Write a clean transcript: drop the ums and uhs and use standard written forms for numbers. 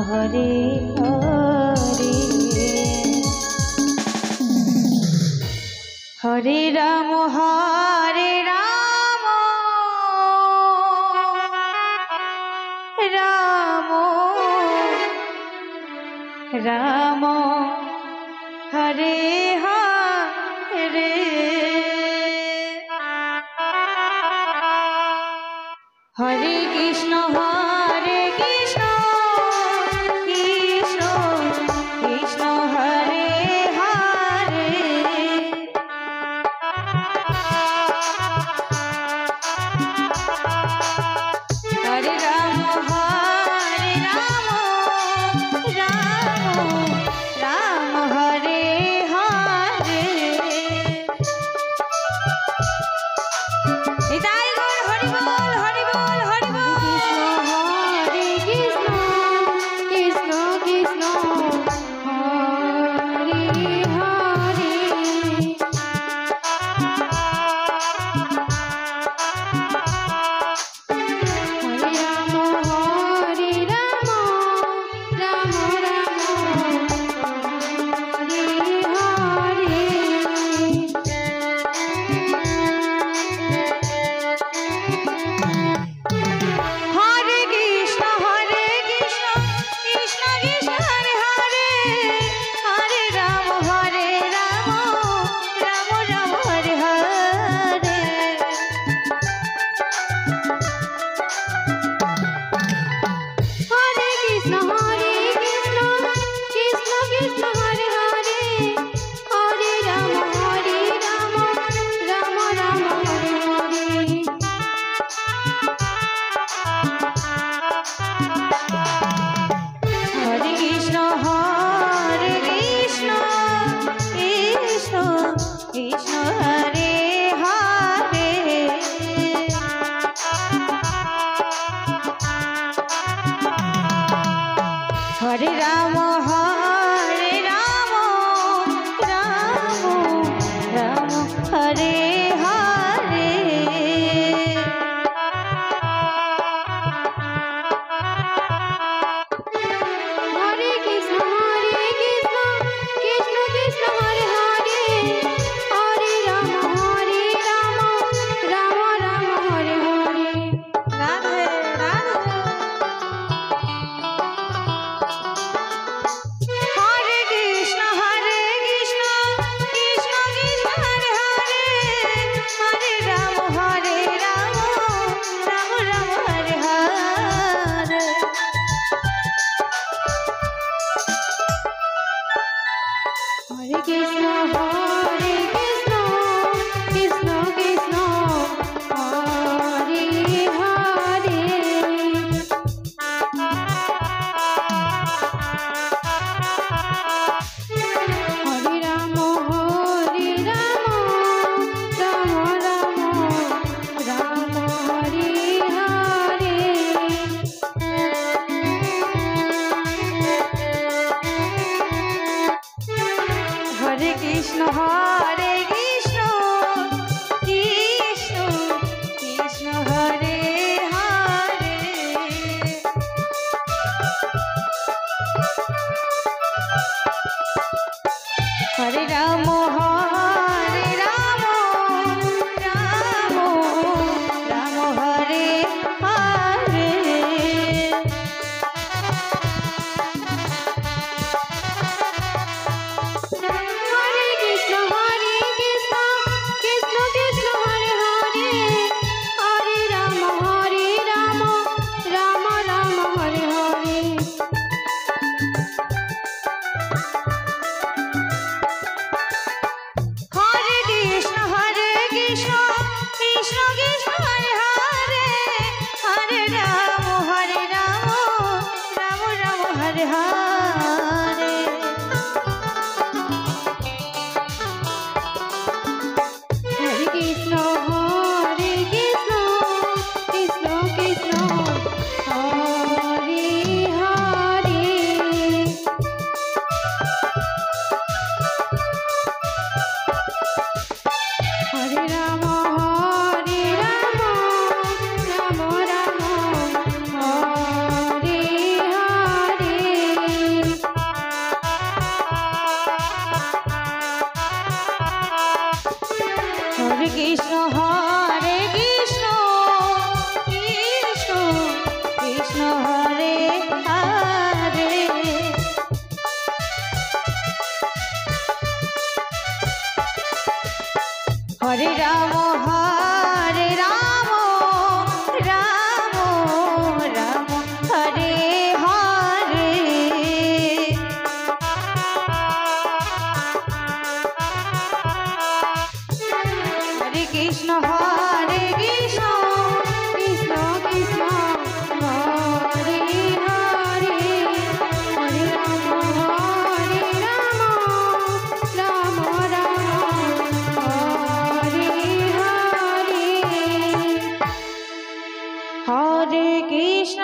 हरे हरे हरे राम राम राम हरे हरे हरे कृष्ण कृष्ण कृष्ण हरे हरे हरे राम राम हरे हरे निताई गौर हरि बोल हरि बोल हरि बोल हरे कृष्ण कृष्ण कृष्ण हरे हरे हरे राम राम हरे हरे हरे कृष्ण कृष्ण कृष्ण हरे हरे हरे राम राम राम हरे हरे हरे कृष्ण कृष्ण कृष्ण हरे हरे हरे राम राम राम हरे हरे হরে কৃষ্ণ